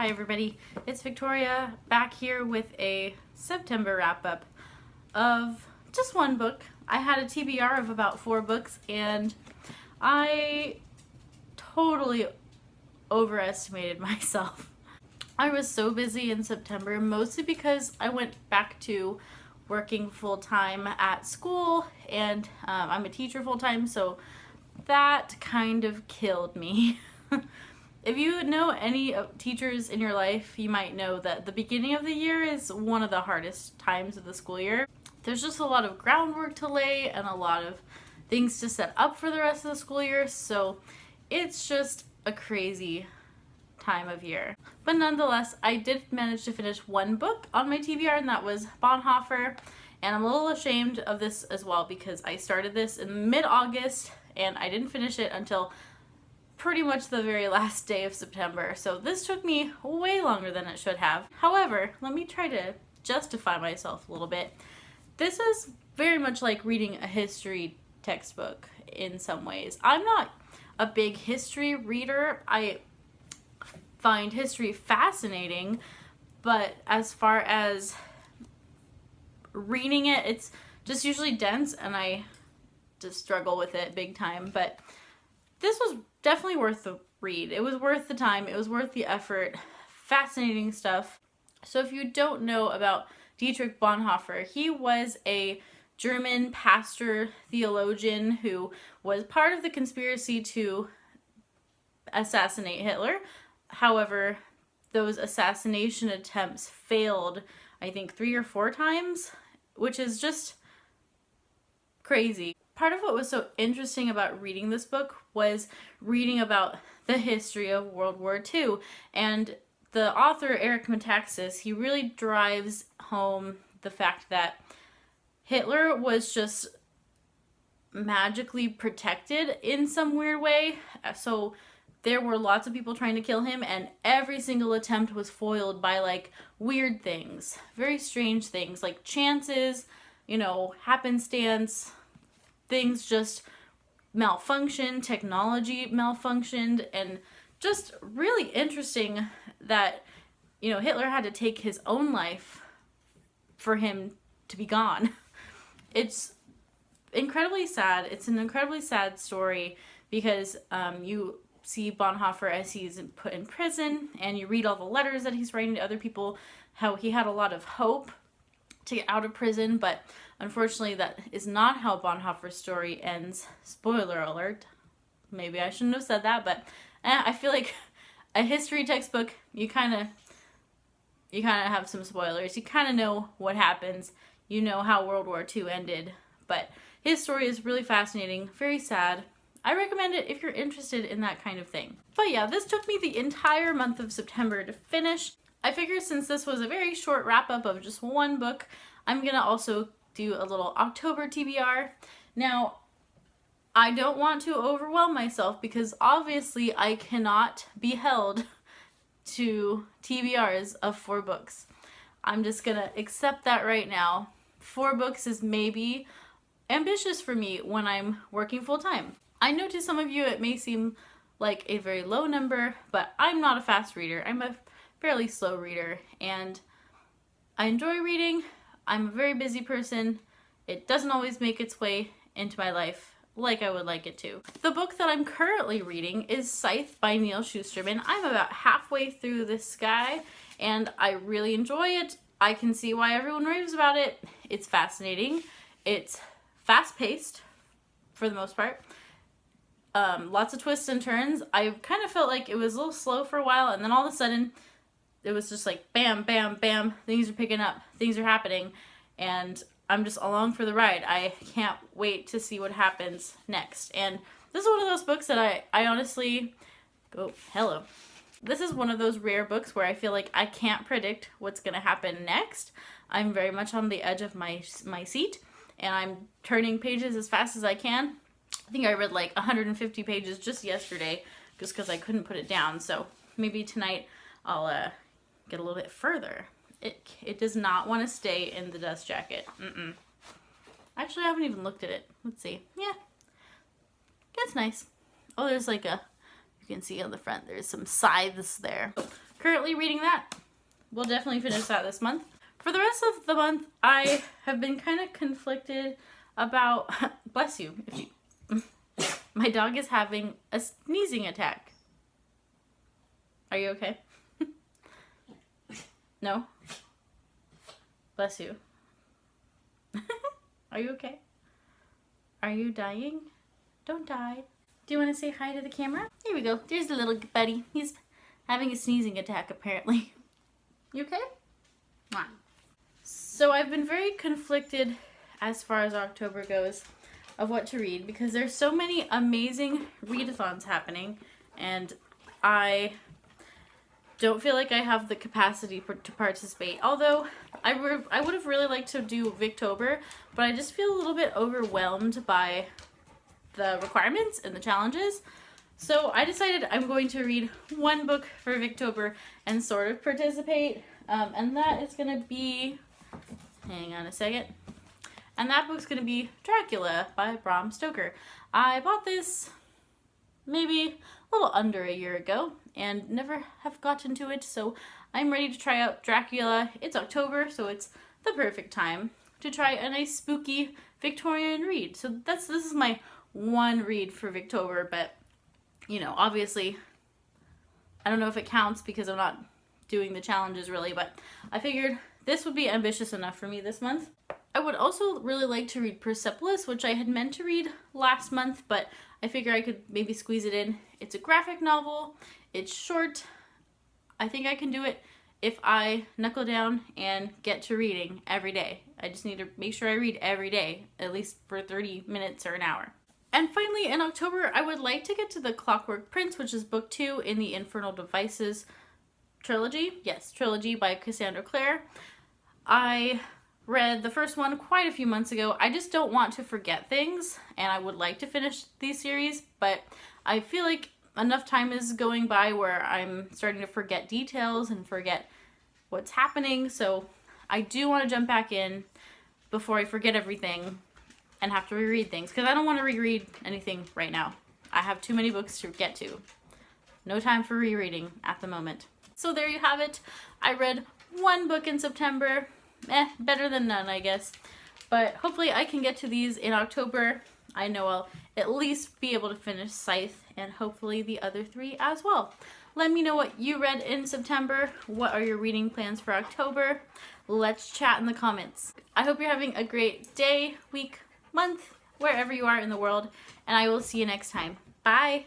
Hi everybody, it's Victoria back here with a September wrap-up of just one book. I had a TBR of about 4 books and I totally overestimated myself. I was so busy in September, mostly because I went back to working full-time at school and I'm a teacher full-time, so that kind of killed me. If you know any teachers in your life, you might know that the beginning of the year is one of the hardest times of the school year. There's just a lot of groundwork to lay and a lot of things to set up for the rest of the school year, so it's just a crazy time of year. But nonetheless, I did manage to finish one book on my TBR, and that was Bonhoeffer, and I'm a little ashamed of this as well because I started this in mid-August and I didn't finish it until pretty much the very last day of September, so this took me way longer than it should have. However, let me try to justify myself a little bit. This is very much like reading a history textbook in some ways. I'm not a big history reader. I find history fascinating, but as far as reading it, it's just usually dense and I just struggle with it big time. But this was definitely worth the read. It was worth the time. It was worth the effort. Fascinating stuff. So if you don't know about Dietrich Bonhoeffer, he was a German pastor theologian who was part of the conspiracy to assassinate Hitler. However, those assassination attempts failed, I think 3 or 4 times, which is just crazy. Part of what was so interesting about reading this book was reading about the history of World War II. And the author, Eric Metaxas, he really drives home the fact that Hitler was just magically protected in some weird way. So there were lots of people trying to kill him, and every single attempt was foiled by like weird things, very strange things, like chances, happenstance. Things just malfunctioned, technology malfunctioned, and just really interesting that, Hitler had to take his own life for him to be gone. It's incredibly sad. It's an incredibly sad story because you see Bonhoeffer as he's put in prison, and you read all the letters that he's writing to other people, how he had a lot of hope to get out of prison, but unfortunately that is not how Bonhoeffer's story ends. Spoiler alert. Maybe I shouldn't have said that, but I feel like a history textbook, you kind of have some spoilers. You kind of know what happens. You know how World War II ended, but his story is really fascinating, very sad. I recommend it if you're interested in that kind of thing. But yeah, this took me the entire month of September to finish. I figured since this was a very short wrap-up of just one book, I'm gonna also do a little October TBR. Now, I don't want to overwhelm myself because obviously I cannot be held to TBRs of 4 books. I'm just gonna accept that right now. 4 books is maybe ambitious for me when I'm working full-time. I know to some of you it may seem like a very low number, but I'm not a fast reader. I'm a fairly slow reader, and I enjoy reading. I'm a very busy person. It doesn't always make its way into my life like I would like it to. The book that I'm currently reading is Scythe by Neal Shusterman. I'm about halfway through this guy, and I really enjoy it. I can see why everyone raves about it. It's fascinating. It's fast-paced for the most part. Lots of twists and turns. I kind of felt like it was a little slow for a while, and then all of a sudden it was just like bam, bam, bam, things are picking up, things are happening, and I'm just along for the ride. I can't wait to see what happens next. And this is one of those books that I honestly, This is one of those rare books where I feel like I can't predict what's going to happen next. I'm very much on the edge of my seat, and I'm turning pages as fast as I can. I think I read like 150 pages just yesterday just because I couldn't put it down, so maybe tonight I'll get a little bit further. It does not want to stay in the dust jacket. Actually, I haven't even looked at it. Let's see. Yeah, that's nice. Oh, there's like a, you can see on the front, there's some scythes there. currently reading that. We'll definitely finish that this month. For the rest of the month, I have been kind of conflicted about, bless you, if you, my dog is having a sneezing attack. Are you okay? No? Bless you. Are you okay? Are you dying? Don't die. Do you want to say hi to the camera? Here we go. There's the little buddy. He's having a sneezing attack, apparently. You okay? Mwah. So I've been very conflicted as far as October goes of what to read because there's so many amazing readathons happening, and I don't feel like I have the capacity to participate. Although I would have really liked to do Victober, but I just feel a little bit overwhelmed by the requirements and the challenges. So I decided I'm going to read one book for Victober and sort of participate. And that is going to be, hang on a second, and that book's going to be Dracula by Bram Stoker. I bought this maybe a little under a year ago and never have gotten to it, so I'm ready to try out Dracula. It's October, so it's the perfect time to try a nice spooky Victorian read. So this is my one read for Victober, but you know, obviously I don't know if it counts because I'm not doing the challenges really, but I figured this would be ambitious enough for me this month. I would also really like to read Persepolis, which I had meant to read last month, but I figure I could maybe squeeze it in. It's a graphic novel, it's short. I think I can do it if I knuckle down and get to reading every day. I just need to make sure I read every day, at least for 30 minutes or an hour. And finally, in October, I would like to get to The Clockwork Prince, which is book 2 in the Infernal Devices trilogy. Yes, trilogy by Cassandra Clare. I read the first one quite a few months ago. I just don't want to forget things, and I would like to finish these series, but I feel like enough time is going by where I'm starting to forget details and forget what's happening, so I do want to jump back in before I forget everything and have to reread things, because I don't want to reread anything right now. I have too many books to get to. No time for rereading at the moment. So there you have it. I read one book in September. Better than none, I guess. But hopefully I can get to these in October. I know I'll at least be able to finish Scythe and hopefully the other 3 as well. Let me know what you read in September. What are your reading plans for October? Let's chat in the comments. I hope you're having a great day, week, month, wherever you are in the world, and I will see you next time. Bye!